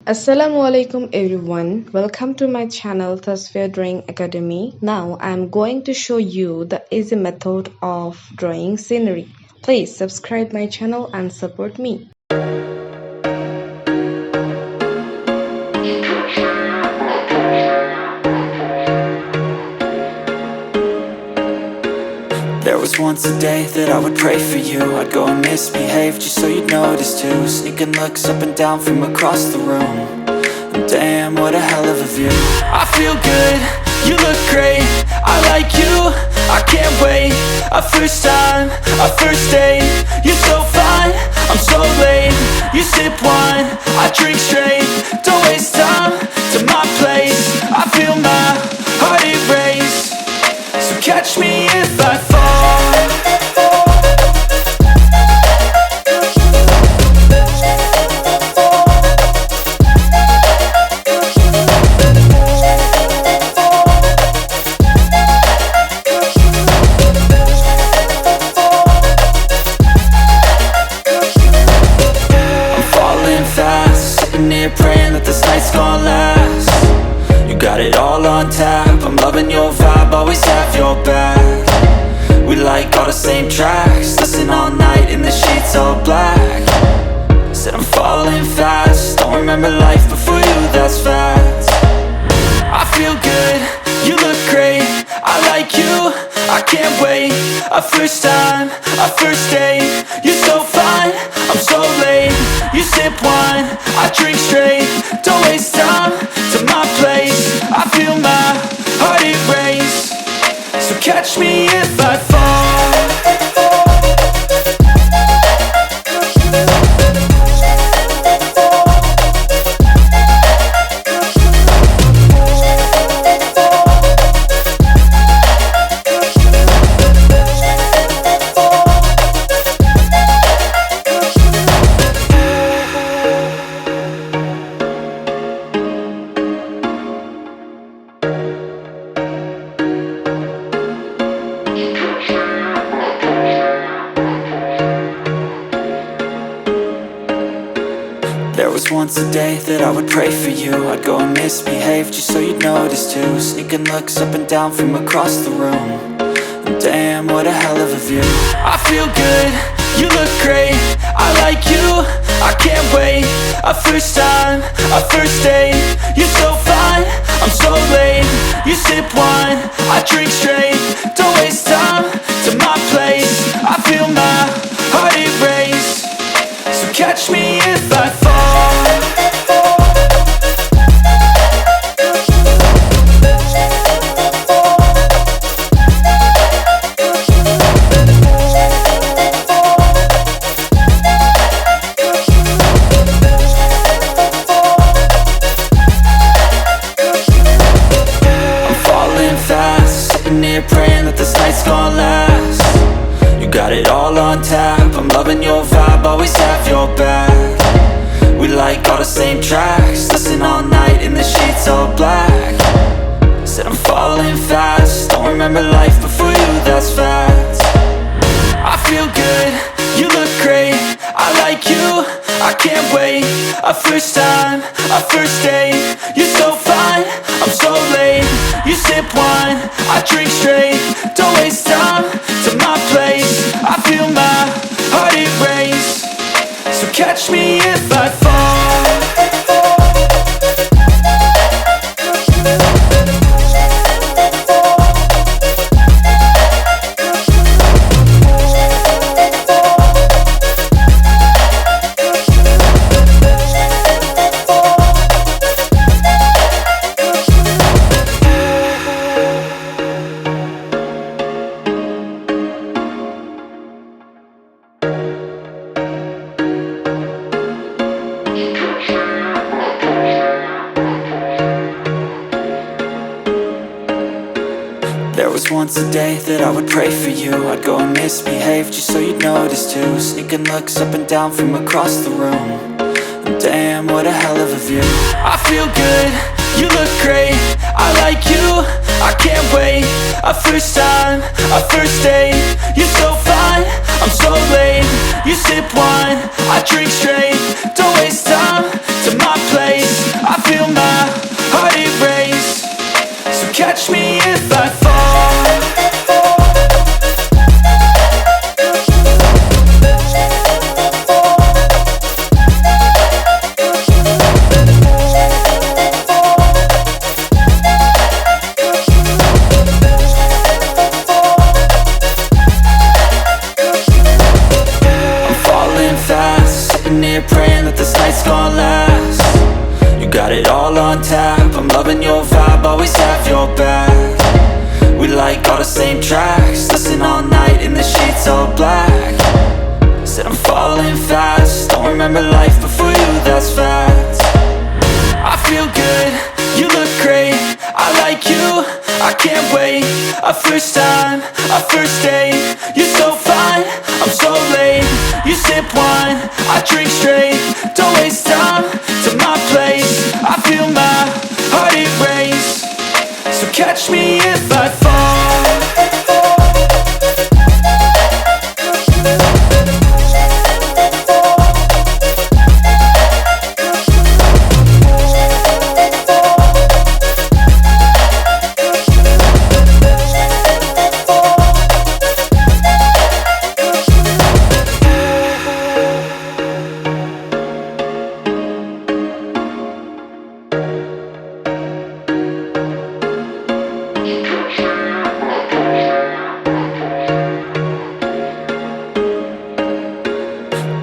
Assalamu Alaikum everyone. Welcome to my channel Tasveer Drawing Academy. Now I am going to show you the easy method of drawing scenery. Please subscribe my channel and support me. There was once a day that I would pray for you. I'd go and misbehave just so you'd notice too. Sneaking looks up and down from across the room. And damn, what a hell of a view. I feel good, you look great, I like you, I can't wait. A first time, a first date. You're so fine, I'm so late. You sip wine, I drink straight. Don't waste time to my place. I feel my heart erase. So catch me if I fall. Sitting here praying that this night's gonna last. You got it all on tap, I'm loving your vibe, always have your back. We like all the same tracks, listen all night in the sheets all black. Said I'm falling fast, don't remember life before you, that's fact. I feel good, you look great, I like you, I can't wait. A first time, a first date. You're so fine, I'm so late. You sip wine, I drink straight. Don't waste time to my place. I feel my heart erase. So catch me if I fall. There was once a day that I would pray for you. I'd go and misbehave just so you'd notice too. Sneaking looks up and down from across the room. And damn, what a hell of a view. I feel good, you look great, I like you, I can't wait. A first time, a first date. You're so fine, I'm so late. You sip wine, I drink straight. Don't waste time to my place. I feel my heart erase. So catch me if I fall. Sitting here praying that this night's gonna last. You got it all on tap, I'm loving your vibe, always have your back. We like all the same tracks, listen all night in the sheets all black. Said I'm falling fast, don't remember life before you, that's fact. I feel good, you look great, I like you, I can't wait. A first time, a first date. You're so fine, I'm so late. You sip wine, I drink straight. Don't waste time to my place. I feel my heart erase. So catch me if I fall. There was once a day that I would pray for you. I'd go and misbehave just so you'd notice too. Sneaking looks up and down from across the room. And damn, what a hell of a view. I feel good, you look great, I like you, I can't wait. A first time, a first date. You're so fine, I'm so late. You sip wine, I drink straight. Don't waste time to my place. catch me if I fall. Praying that this night's gonna last. You got it all on tap. I'm loving your vibe, always have your back. We like all the same tracks. Listen all night in the sheets all black. Said I'm falling fast. Don't remember life before you, that's fact. I feel good, you look great. I like you, I can't wait. A first time, a first date. You're so fine, I'm so late. You sip wine, I drink straight. Don't waste time to my place. I feel my heart erase. So catch me if I fall.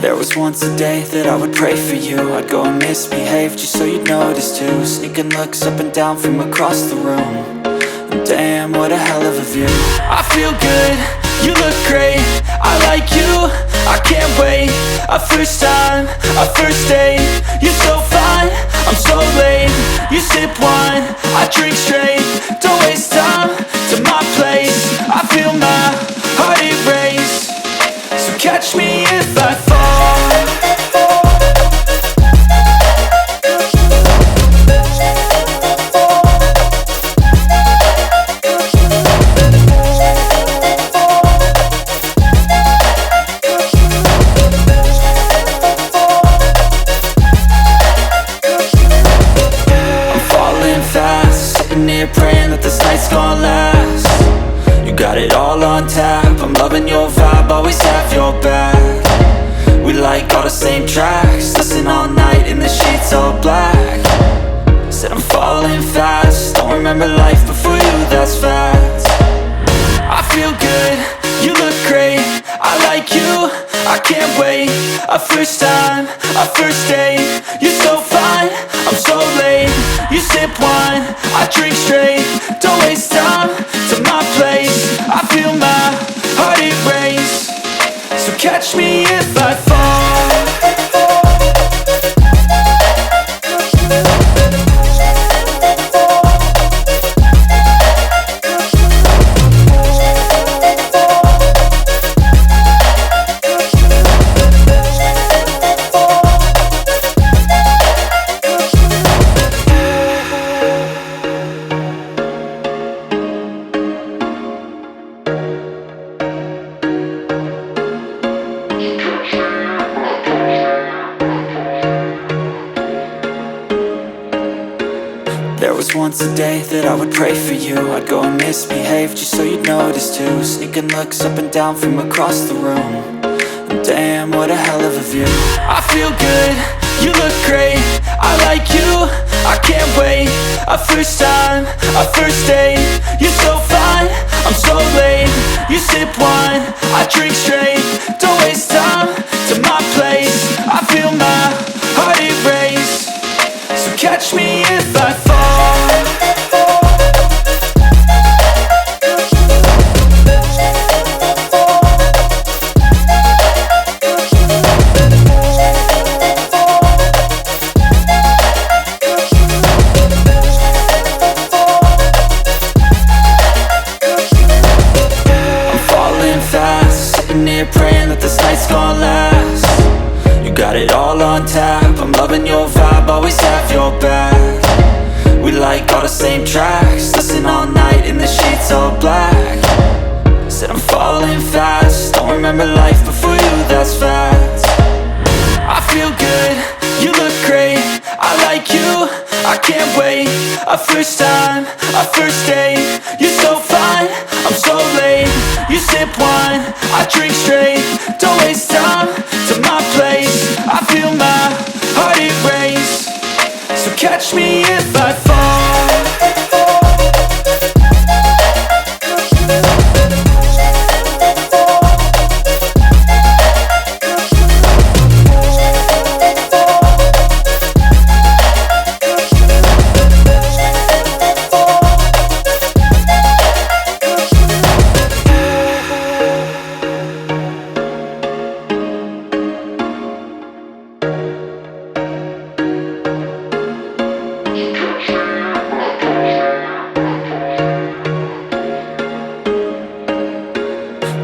There was once a day that I would pray for you. I'd go and misbehave just so you'd notice too. Sneaking looks up and down from across the room. And damn, what a hell of a view. I feel good, you look great. I like you, I can't wait. A first time, a first date. You're so fine, I'm so late. You sip wine, I drink straight. Don't waste time to my place. I feel my heart erase. So catch me if I fall. Praying that this night's gonna last. You got it all on tap. I'm loving your vibe, always have your back. We like all the same tracks. Listen all night in the sheets all black. Said I'm falling fast. Don't remember life before you, that's fact. I feel good, you look great. I like you, I can't wait. A first time, a first date. You're so fine, I'm so late. You sip wine, I drink straight. Don't waste time to my place. I feel my heart erase. So catch me if I fall. There was once a day that I would pray for you. I'd go and misbehave just so you'd notice too. Sneaking looks up and down from across the room. And damn, what a hell of a view. I feel good, you look great. I like you, I can't wait. A first time, a first date. You're so fine, I'm so late. You sip wine, I drink straight. Don't waste time to my place. I feel my heart erase. So catch me if I fall. Praying that this night's gonna last. You got it all on tap. I'm loving your vibe, always have your back. We like all the same tracks. Listen all night in the sheets all black. Said I'm falling fast. Don't remember life before you, that's fact. I feel good, you look great. I like you, I can't wait. great. A first time, a first date. You're so fine, I'm so late. You sip wine, I drink straight. Don't waste time to my place. I feel my heart erase. So catch me if I fall.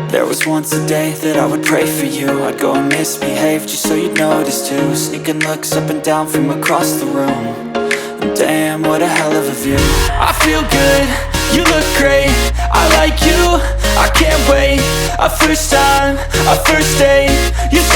There was once a day that I would pray for you. I'd go and misbehave just so you'd notice too. Sneaking looks up and down from across the room. And damn, what a hell of a view. I feel good, you look great. I like you, I can't wait. A first time, a first date. You're